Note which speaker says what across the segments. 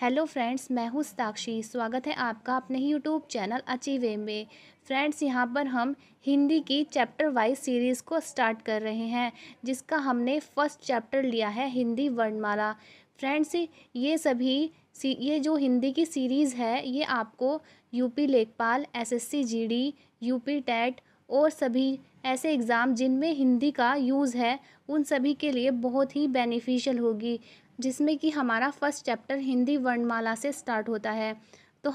Speaker 1: Hello friends, मैं हूँ साक्षी। स्वागत है आपका अपने ही यूट्यूब चैनल अचीवे में। फ्रेंड्स, यहाँ पर हम हिंदी की चैप्टर वाइज सीरीज़ को स्टार्ट कर रहे हैं, जिसका हमने फर्स्ट चैप्टर लिया है हिंदी वर्णमाला। फ्रेंड्स, ये जो हिंदी की सीरीज़ है, ये आपको यूपी लेखपाल, एसएससी जीडी, यूपी टेट और सभी ऐसे एग्ज़ाम जिनमें हिंदी का यूज़ है, उन सभी के लिए बहुत ही बेनिफिशियल होगी, जिसमें कि हमारा फर्स्ट चैप्टर हिंदी वर्णमाला से स्टार्ट होता है। तो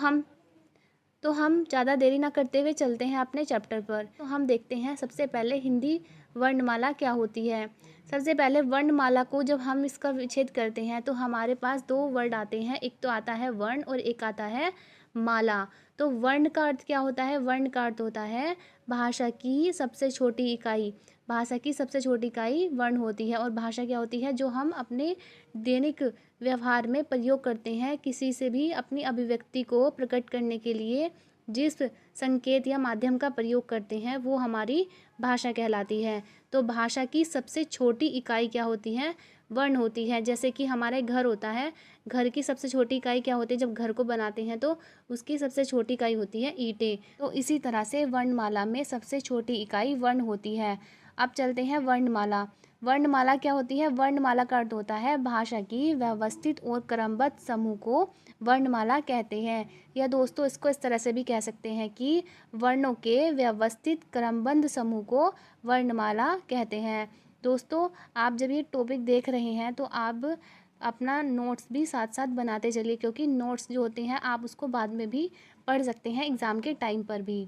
Speaker 1: हम ज़्यादा देरी ना करते हुए चलते हैं अपने चैप्टर पर। तो हम देखते हैं सबसे पहले हिंदी वर्णमाला क्या होती है। सबसे पहले वर्णमाला को जब हम इसका विच्छेद करते हैं तो हमारे पास दो वर्ड आते हैं, एक तो आता है वर्ण और एक आता है माला। तो वर्ण का अर्थ क्या होता है? वर्ण का अर्थ होता है भाषा की सबसे छोटी इकाई। भाषा की सबसे छोटी इकाई वर्ण होती है। और भाषा क्या होती है? जो हम अपने दैनिक व्यवहार में प्रयोग करते हैं, किसी से भी अपनी अभिव्यक्ति को प्रकट करने के लिए जिस संकेत या माध्यम का प्रयोग करते हैं, वो हमारी भाषा कहलाती है। तो भाषा की सबसे छोटी इकाई क्या होती है? वर्ण होती है। जैसे कि हमारे घर होता है, घर की सबसे छोटी इकाई क्या होती है? जब घर को बनाते हैं तो उसकी सबसे छोटी इकाई होती है ईंटें। तो इसी तरह से वर्णमाला में सबसे छोटी इकाई वर्ण होती है। अब चलते हैं वर्णमाला। वर्णमाला क्या होती है? वर्णमाला का अर्थ होता है भाषा की व्यवस्थित और क्रमबद्ध समूह को वर्णमाला कहते हैं। या दोस्तों, इसको इस तरह से भी कह सकते हैं कि वर्णों के व्यवस्थित क्रमबद्ध समूह को वर्णमाला कहते हैं। दोस्तों, आप जब ये टॉपिक देख रहे हैं तो आप अपना नोट्स भी साथ साथ बनाते चलिए, क्योंकि नोट्स जो होते हैं आप उसको बाद में भी पढ़ सकते हैं एग्ज़ाम के टाइम पर भी।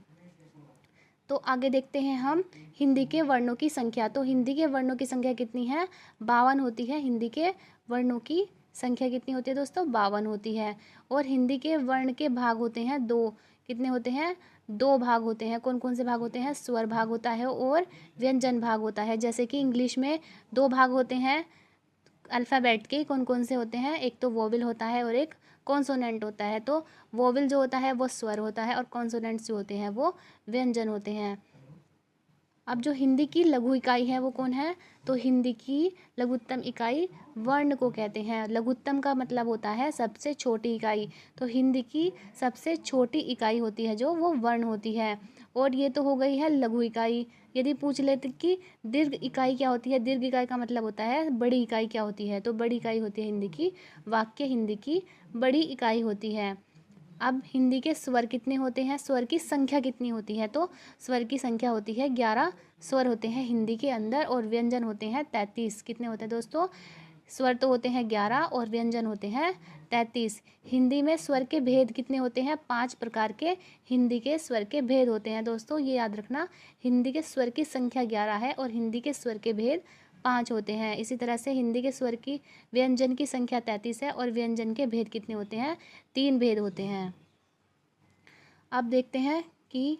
Speaker 1: तो आगे देखते हैं हम हिंदी के वर्णों की संख्या। तो हिंदी के वर्णों की संख्या कितनी है? 52 होती है। हिंदी के वर्णों की संख्या कितनी होती है दोस्तों? 52 होती है। और हिंदी के वर्ण के भाग होते हैं दो। कितने होते हैं? दो भाग होते हैं। कौन कौन से भाग होते हैं? स्वर भाग होता है और व्यंजन भाग होता है। जैसे कि इंग्लिश में दो भाग होते हैं अल्फ़ाबेट के। कौन कौन से होते हैं? एक तो वोवेल होता है और एक कॉन्सोनेंट होता है। तो वोवेल जो होता है वो स्वर होता है और कॉन्सोनेंट्स जो होते हैं वो व्यंजन होते हैं। अब जो हिंदी की लघु इकाई है वो कौन है? तो हिंदी की लघुत्तम इकाई वर्ण को कहते हैं। लघुत्तम का मतलब होता है सबसे छोटी इकाई। तो हिंदी की सबसे छोटी इकाई होती है जो, वो वर्ण होती है। और ये तो हो गई है लघु इकाई। यदि पूछ लेते कि दीर्घ इकाई क्या होती है? दीर्घ इकाई का मतलब होता है बड़ी इकाई क्या होती है? तो बड़ी इकाई होती है हिंदी की वाक्य। हिंदी की बड़ी इकाई होती है। अब हिंदी के स्वर कितने होते हैं? स्वर की संख्या कितनी होती है? तो स्वर की संख्या होती है 11 स्वर होते हैं हिंदी के अंदर और व्यंजन होते हैं 33। कितने होते हैं दोस्तों? स्वर तो होते हैं 11 और व्यंजन होते हैं 33। हिंदी में स्वर के भेद कितने होते हैं? 5 प्रकार के हिंदी के स्वर के भेद होते हैं दोस्तों, ये याद रखना। हिंदी के स्वर की संख्या 11 है और हिंदी के स्वर के भेद 5 होते हैं। इसी तरह से हिंदी के स्वर की व्यंजन की संख्या 33 है और व्यंजन के भेद कितने होते हैं? 3 भेद होते हैं। अब देखते हैं कि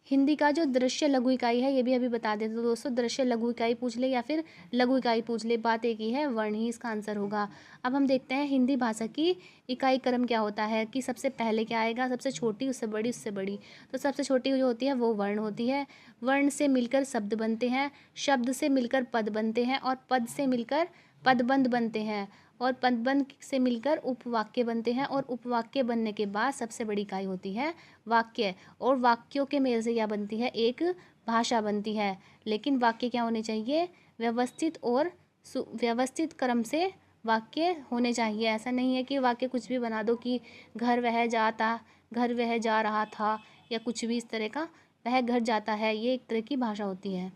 Speaker 1: हिंदी का जो दृश्य लघु इकाई है, ये भी अभी बता देते। तो दोस्तों, दृश्य लघु इकाई पूछ ले या फिर लघु इकाई पूछ ले, बात एक ही है, वर्ण ही इसका आंसर होगा। अब हम देखते हैं हिंदी भाषा की इकाई क्रम क्या होता है, कि सबसे पहले क्या आएगा? सबसे छोटी, उससे बड़ी, उससे बड़ी। तो सबसे छोटी जो होती है वो वर्ण होती है। वर्ण से मिलकर शब्द बनते हैं, शब्द से मिलकर पद बनते हैं और पद से मिलकर पदबंध बनते हैं और पदबंध से मिलकर उपवाक्य बनते हैं और उपवाक्य बनने के बाद सबसे बड़ी इकाई होती है वाक्य। और वाक्यों के मेल से क्या बनती है? एक भाषा बनती है। लेकिन वाक्य क्या होने चाहिए? व्यवस्थित और व्यवस्थित क्रम से वाक्य होने चाहिए। ऐसा नहीं है कि वाक्य कुछ भी बना दो कि घर वह जा रहा था, या कुछ भी इस तरह का, वह घर जाता है, ये एक तरह की भाषा होती है।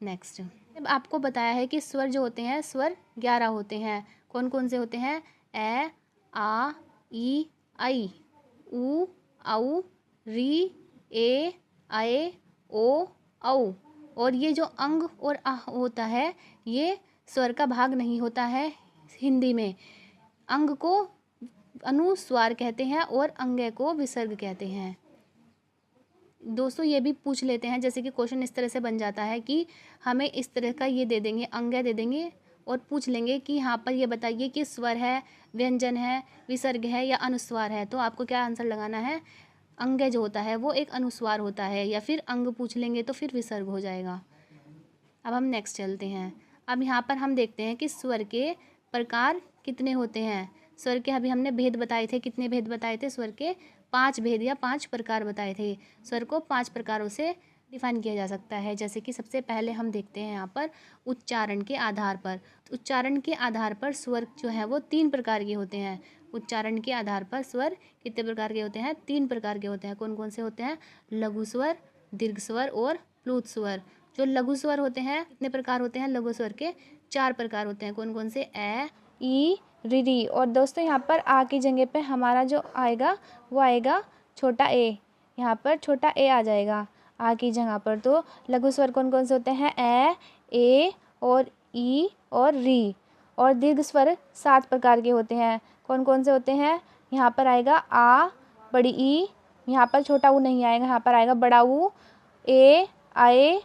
Speaker 1: नेक्स्ट, अब आपको बताया है कि स्वर जो होते हैं, स्वर 11 होते हैं। कौन कौन से होते हैं? ए, आ, ई, आई, उ, औ, री, ए, आए, ओ, औ। और ये जो अंग और आ होता है, ये स्वर का भाग नहीं होता है। हिंदी में अंग को अनुस्वार कहते हैं और अंग को विसर्ग कहते हैं। दोस्तों, ये भी पूछ लेते हैं, जैसे कि क्वेश्चन इस तरह से बन जाता है कि हमें इस तरह का ये दे देंगे, अंग दे देंगे और पूछ लेंगे कि यहाँ पर ये बताइए कि स्वर है, व्यंजन है, विसर्ग है या अनुस्वार है। तो आपको क्या आंसर लगाना है? अंग जो होता है वो एक अनुस्वार होता है, या फिर अंग पूछ लेंगे तो फिर विसर्ग हो जाएगा। अब हम नेक्स्ट चलते हैं। अब यहाँ पर हम देखते हैं कि स्वर के प्रकार कितने होते हैं? स्वर के अभी हमने भेद बताए थे, कितने भेद बताए थे? स्वर के 5 भेद या 5 प्रकार बताए थे। स्वर को 5 प्रकारों से डिफाइन किया जा सकता है। जैसे कि सबसे पहले हम देखते हैं यहाँ पर उच्चारण के आधार पर। उच्चारण के आधार पर स्वर जो है वो 3 प्रकार के होते हैं। उच्चारण के आधार पर स्वर कितने प्रकार के होते हैं? 3 प्रकार के होते हैं। कौन कौन से होते हैं? लघु स्वर, दीर्घ स्वर और प्लुत स्वर। जो लघु स्वर होते हैं कितने प्रकार होते हैं? लघु स्वर के 4 प्रकार होते हैं। कौन कौन से? ए, ई, री। और दोस्तों यहाँ पर आ की जगह पे हमारा जो आएगा वो आएगा छोटा ए। यहाँ पर छोटा ए आ जाएगा आ की जगह पर। तो लघु स्वर कौन कौन से होते हैं? ए और ई और री। और दीर्घ स्वर 7 प्रकार के होते हैं। कौन कौन से होते हैं? यहाँ पर आएगा आ, बड़ी ई, यहाँ पर छोटा ऊ नहीं आएगा, यहाँ पर आएगा बड़ा ऊ, ए, आए,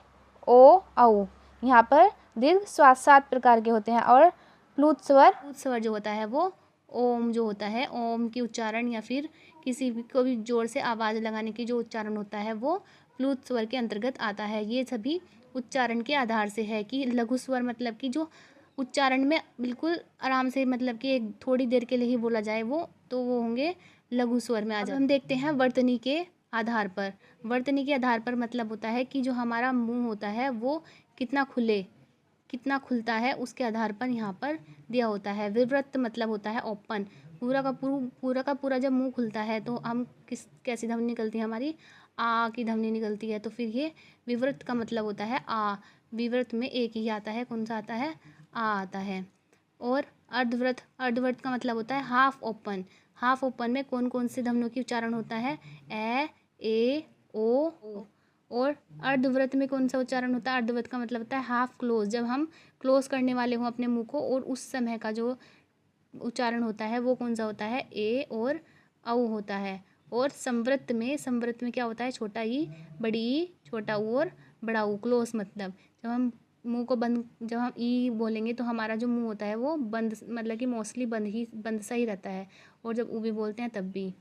Speaker 1: ओ, औ। यहाँ पर दीर्घ 7 प्रकार के होते हैं। और प्लुत स्वर जो होता है वो ओम जो होता है, ओम की उच्चारण या फिर किसी भी को भी जोर से आवाज़ लगाने की जो उच्चारण होता है वो प्लुत स्वर के अंतर्गत आता है। ये सभी उच्चारण के आधार से है कि लघु स्वर मतलब कि जो उच्चारण में बिल्कुल आराम से मतलब कि एक थोड़ी देर के लिए ही बोला जाए वो होंगे लघु स्वर में आ जाए। हम देखते हैं वर्तनी के आधार पर। वर्तनी के आधार पर मतलब होता है कि जो हमारा मुंह होता है वो कितना खुलता है उसके आधार पर यहाँ पर दिया होता है। विवृत मतलब होता है ओपन। पूरा का पूरा जब मुंह खुलता है तो हम कैसी ध्वनि निकलती है? हमारी आ की ध्वनि निकलती है। तो फिर ये विवृत का मतलब होता है आ। विवृत में एक ही आता है, कौन सा आता है? आ आता है। और अर्धवृत का मतलब होता है हाफ ओपन। हाफ ओपन में कौन कौन से ध्वनियों की उच्चारण होता है? ए, ओ। और अर्धवृत में कौन सा उच्चारण होता है? अर्धवृत का मतलब होता है हाफ क्लोज। जब हम क्लोज करने वाले हों अपने मुंह को और उस समय का जो उच्चारण होता है वो कौन सा होता है? ए और औ होता है। और संवृत में क्या होता है? छोटा ई, बड़ी ई, छोटा ऊ और बड़ा ऊ। क्लोज मतलब जब हम मुंह को बंद, जब हम ई बोलेंगे तो हमारा जो मुंह होता है वो बंद, मतलब कि मोस्टली बंद सा ही रहता है। और जब ऊ भी बोलते हैं तब भी।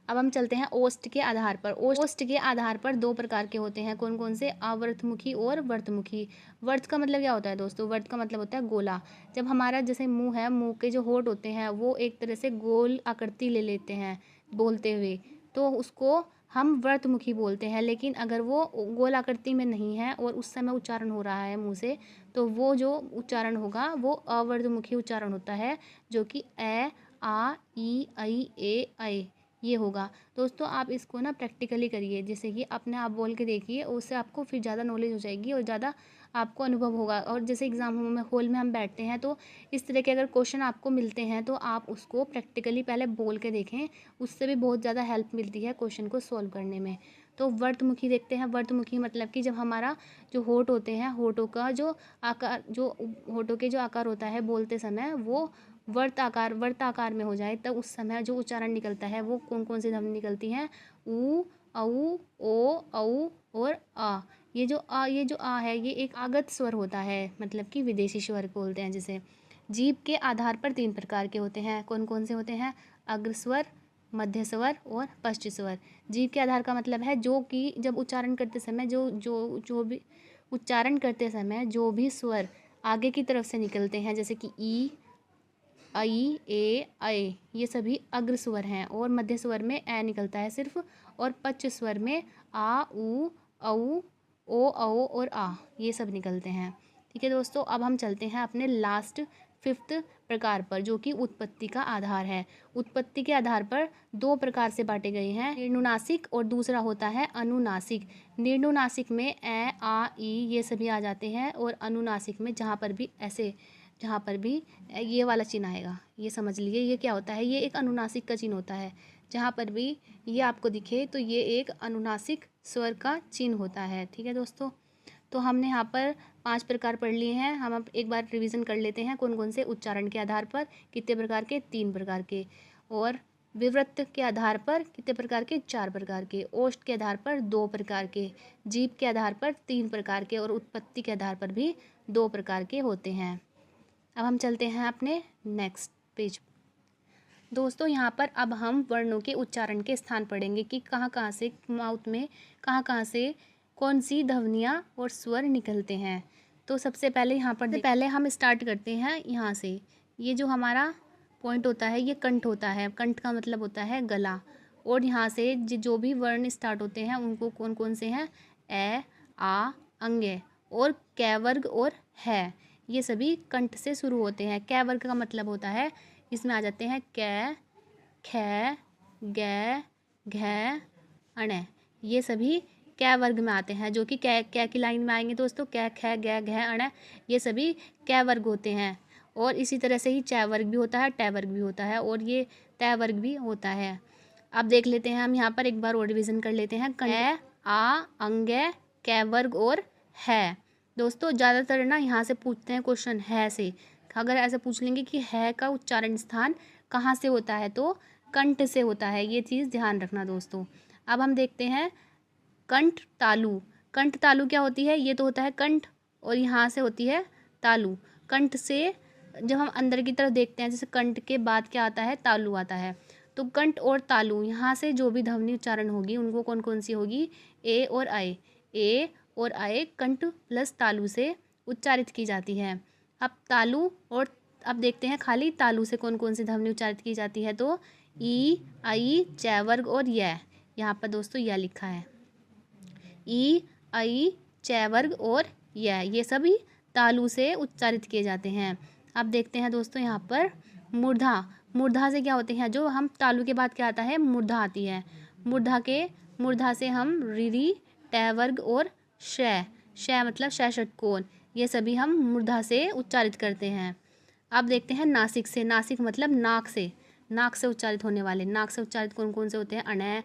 Speaker 1: अब हम चलते हैं ओष्ठ के आधार पर। ओष्ठ के आधार पर 2 प्रकार के होते हैं। कौन कौन से? अवर्तमुखी और वर्तमुखी। वर्त का मतलब क्या होता है दोस्तों? वर्त का मतलब होता है गोला। जब हमारा जैसे मुंह है, मुंह के जो होंठ होते हैं वो एक तरह से गोल आकृति ले लेते हैं बोलते हुए, तो उसको हम वर्तमुखी बोलते हैं। लेकिन अगर वो गोल आकृति में नहीं है और उस समय उच्चारण हो रहा है मुंह से, तो वो जो उच्चारण होगा वो अवर्तमुखी उच्चारण होता है, जो कि ए, आ, ई, ऐ, ए, ऐ ये होगा। दोस्तों आप इसको ना प्रैक्टिकली करिए, जैसे कि अपने आप बोल के देखिए, उससे आपको फिर ज़्यादा नॉलेज हो जाएगी और ज़्यादा आपको अनुभव होगा। और जैसे एग्ज़ाम हॉल में हम बैठते हैं तो इस तरह के अगर क्वेश्चन आपको मिलते हैं तो आप उसको प्रैक्टिकली पहले बोल के देखें, उससे भी बहुत ज़्यादा हेल्प मिलती है क्वेश्चन को सॉल्व करने में। तो वर्तमुखी देखते हैं। वर्तमुखी मतलब कि जब हमारा जो होंठ होते हैं, होंठों का जो आकार, जो होंठों के जो आकार होता है बोलते समय वो वर्त आकार में हो जाए, तब उस समय जो उच्चारण निकलता है वो कौन कौन सी ध्वनि निकलती हैं? ऊ, औ, ओ, औ और आ। ये जो आ है ये एक आगत स्वर होता है, मतलब कि विदेशी स्वर बोलते हैं जिसे। जीभ के आधार पर 3 प्रकार के होते हैं। कौन कौन से होते हैं? अग्र स्वर, मध्य स्वर और पश्च स्वर। जीभ के आधार का मतलब है जो कि जब उच्चारण करते समय जो भी उच्चारण करते समय जो भी स्वर आगे की तरफ से निकलते हैं, जैसे कि ई, ऐ, ए, ऐ, ये सभी अग्र स्वर हैं। और मध्य स्वर में ए निकलता है सिर्फ। और पश्च स्वर में आ, ऊ, औ, ओ, औ और आ, ये सब निकलते हैं। ठीक है दोस्तों, अब हम चलते हैं अपने लास्ट 5th प्रकार पर, जो कि उत्पत्ति का आधार है। उत्पत्ति के आधार पर 2 प्रकार से बांटे गए हैं, निर्नुनासिक और दूसरा होता है अनुनासिक। निर्नुनासिक में ए, आ, ई ये सभी आ जाते हैं। और अनुनासिक में जहाँ पर भी ये वाला चिन्ह आएगा, ये समझ लीजिए ये क्या होता है? ये एक अनुनासिक का चिन्ह होता है। जहाँ पर भी ये आपको दिखे तो ये एक अनुनासिक स्वर का चिन्ह होता है। ठीक है दोस्तों, तो हमने यहाँ पर 5 प्रकार पढ़ लिए हैं। हम अब एक बार रिवीजन कर लेते हैं। कौन कौन से? उच्चारण के आधार पर कितने प्रकार के? 3 प्रकार के। और विवृत के आधार पर कितने प्रकार के? 4 प्रकार के। ओष्ठ के आधार पर 2 प्रकार के। जीभ के आधार पर 3 प्रकार के। और उत्पत्ति के आधार पर भी 2 प्रकार के होते हैं। अब हम चलते हैं अपने नेक्स्ट पेज। दोस्तों यहाँ पर अब हम वर्णों के उच्चारण के स्थान पढ़ेंगे कि कहाँ कहाँ से माउथ में कहाँ से कौन सी ध्वनियाँ और स्वर निकलते हैं। तो सबसे पहले यहाँ पर पहले हम स्टार्ट करते हैं यहाँ से ये जो हमारा पॉइंट होता है ये कंठ होता है। कंठ का मतलब होता है गला। और यहाँ से जो भी वर्ण स्टार्ट होते हैं उनको कौन कौन से हैं, ए, आ, अंगे और कै वर्ग और है, ये सभी कंठ से शुरू होते हैं। कै वर्ग का मतलब होता है, इसमें आ जाते हैं कै, खे, गे, घे, अणे, ये सभी कै वर्ग में आते हैं, जो कि कै की लाइन में आएंगे दोस्तों। कै, खे, गे, घे, अणे, ये सभी कै वर्ग होते हैं। और इसी तरह से ही चै वर्ग भी होता है, टै वर्ग भी होता है और ये तै वर्ग भी होता है। अब देख लेते हैं हम यहाँ पर एक बार और रिविज़न कर लेते हैं। कै, आ, अंगे, कै वर्ग और है। दोस्तों ज़्यादातर ना यहाँ से पूछते हैं क्वेश्चन है से। अगर ऐसे पूछ लेंगे कि है का उच्चारण स्थान कहाँ से होता है तो कंठ से होता है, ये चीज़ ध्यान रखना दोस्तों। अब हम देखते हैं कंठ तालु। कंठ तालु क्या होती है, ये तो होता है कंठ और यहाँ से होती है तालु। कंठ से जब हम अंदर की तरफ देखते हैं, जैसे कंठ के बाद क्या आता है, तालु आता है। तो कंठ और तालु यहाँ से जो भी ध्वनि उच्चारण होगी उनको कौन कौन सी होगी, ए और आए। ए और आए कंठ प्लस तालु से उच्चारित की जाती है। अब तालु और अब देखते हैं खाली तालु से कौन कौन सी ध्वनि उच्चारित की जाती है, तो ई, आई, चै वर्ग और य। यहाँ पर दोस्तों यह लिखा है ई, आई, चै वर्ग और य, ये सभी तालु से उच्चारित किए जाते हैं। अब देखते हैं दोस्तों यहाँ पर मूर्धा। मूर्धा से क्या होते हैं, जो हम तालु के बाद क्या आता है, मूर्धा आती है। मूर्धा से हम रीरी, टै वर्ग और शै, शै मतलब शै षटकोण, ये सभी हम मूर्धा से उच्चारित करते हैं। अब देखते हैं नासिक से। नासिक मतलब नाक से, नाक से उच्चारित होने वाले। नाक से उच्चारित कौन कौन से होते हैं, अणय,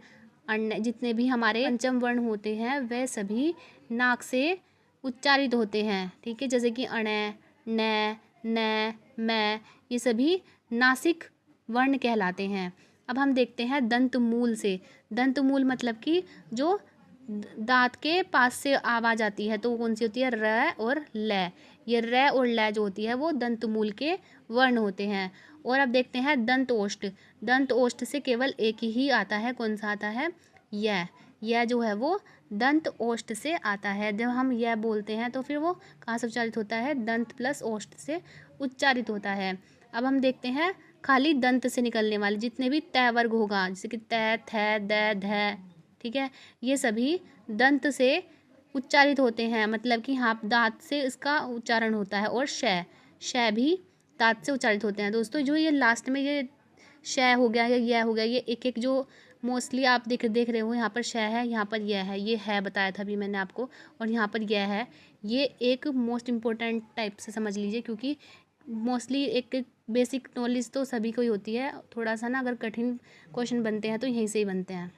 Speaker 1: अण्य, जितने भी हमारे पंचम वर्ण होते हैं वह सभी नाक से उच्चारित होते हैं। ठीक है, जैसे कि अणय, न, न, मैं, ये सभी नासिक वर्ण कहलाते हैं। अब हम देखते हैं दंत मूल से। दंत मूल मतलब कि जो दांत के पास से आवाज़ आती है तो वो कौन सी होती है, र और ल। ये र और ल जो होती है वो दंत मूल के वर्ण होते हैं। और अब देखते हैं दंत ओष्ठ। दंत ओष्ठ से केवल एक ही आता है, कौन सा आता है, यह जो है वो दंत ओष्ठ से आता है। जब हम यह बोलते हैं तो फिर वो कहाँ से उच्चारित होता है, दंत प्लस ओष्ठ से उच्चारित होता है। अब हम देखते हैं खाली दंत से निकलने वाले जितने भी तै वर्ग होगा, जैसे कि तै, थ, द, ध, ठीक है, ये सभी दंत से उच्चारित होते हैं, मतलब कि हाँ दांत से इसका उच्चारण होता है। और शै भी दांत से उच्चारित होते हैं। दोस्तों जो ये लास्ट में ये शै हो गया या यह हो गया, ये एक एक जो मोस्टली आप देख रहे हो, यहाँ पर शै है, यहाँ पर यह है, ये है बताया था अभी मैंने आपको, और यहाँ पर यह है। ये एक मोस्ट इम्पोर्टेंट टाइप से समझ लीजिए, क्योंकि मोस्टली एक बेसिक नॉलेज तो सभी को ही होती है, थोड़ा सा ना अगर कठिन क्वेश्चन बनते हैं तो यहीं से ही बनते हैं।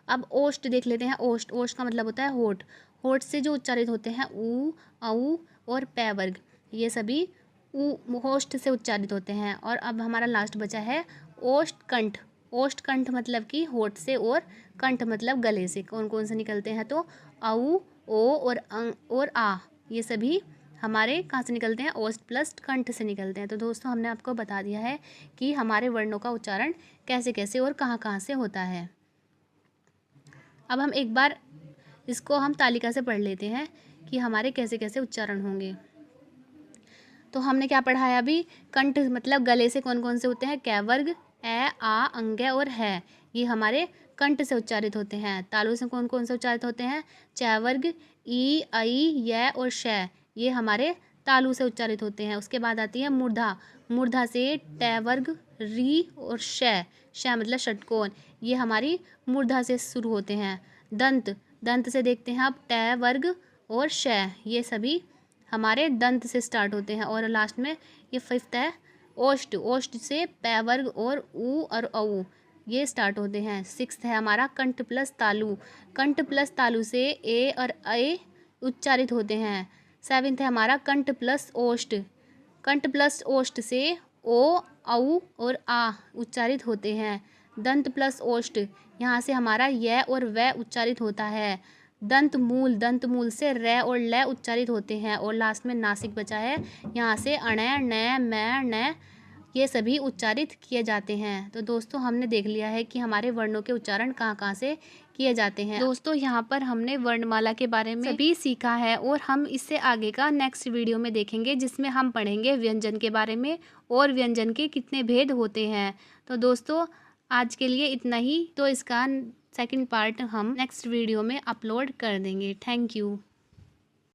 Speaker 1: अब ओष्ठ देख लेते हैं। ओष्ठ, ओष्ठ का मतलब होता है होठ। होठ से जो उच्चारित होते हैं ऊ, औ और पै वर्ग, ये सभी ओष्ठ से उच्चारित होते हैं। और अब हमारा लास्ट बचा है ओष्ठ कंठ। ओष्ठ कंठ मतलब कि होठ से, और कंठ मतलब गले से कौन कौन से निकलते हैं, तो औ, ओ और अंग और आ, ये सभी हमारे कहाँ से निकलते हैं, ओष्ठ प्लस कंठ से निकलते हैं। तो दोस्तों हमने आपको बता दिया है कि हमारे वर्णों का उच्चारण कैसे कैसे और कहाँ कहाँ से होता है। अब हम एक बार इसको हम तालिका से पढ़ लेते हैं कि हमारे कैसे कैसे उच्चारण होंगे। तो हमने क्या पढ़ा है अभी, कंठ मतलब गले से कौन कौन से होते हैं, कै वर्ग, ए, आ, अंगे और है, ये हमारे कंठ से उच्चारित होते हैं। तालु से कौन कौन से उच्चारित होते हैं, चै वर्ग, ई, आई, य और शै, ये हमारे तालु से उच्चारित होते हैं। उसके बाद आती है मूर्धा। मूर्धा से टै वर्ग, री और शै, शै मतलब षटकोण, ये हमारी मूर्धा से शुरू होते हैं। दंत, दंत से देखते हैं आप टै वर्ग और शै, ये सभी हमारे दंत से स्टार्ट होते हैं। और लास्ट में ये फिफ्थ है ओष्ठ। ओष्ठ से पै वर्ग और ऊ और औ, ये स्टार्ट होते हैं। सिक्स्थ है हमारा कंठ प्लस तालु। कंठ प्लस तालु से ए और ए उच्चारित होते हैं। सेवेंथ है हमारा कंठ प्लस ओष्ठ। कंठ प्लस ओष्ठ से ओ, औ और आ उच्चारित होते हैं। दंत प्लस ओष्ठ, यहाँ से हमारा य और व उच्चारित होता है। दंत मूल, दंत मूल से र और ल उच्चारित होते हैं। और लास्ट में नासिक बचा है, यहाँ से अणय, न, मैं, न, ये सभी उच्चारित किए जाते हैं। तो दोस्तों हमने देख लिया है कि हमारे वर्णों के उच्चारण कहाँ कहाँ से किए जाते हैं। दोस्तों यहाँ पर हमने वर्णमाला के बारे में भी सीखा है और हम इससे आगे का नेक्स्ट वीडियो में देखेंगे, जिसमें हम पढ़ेंगे व्यंजन के बारे में और व्यंजन के कितने भेद होते हैं। तो दोस्तों आज के लिए इतना ही। तो इसका सेकंड पार्ट हम नेक्स्ट वीडियो में अपलोड कर देंगे। Thank you.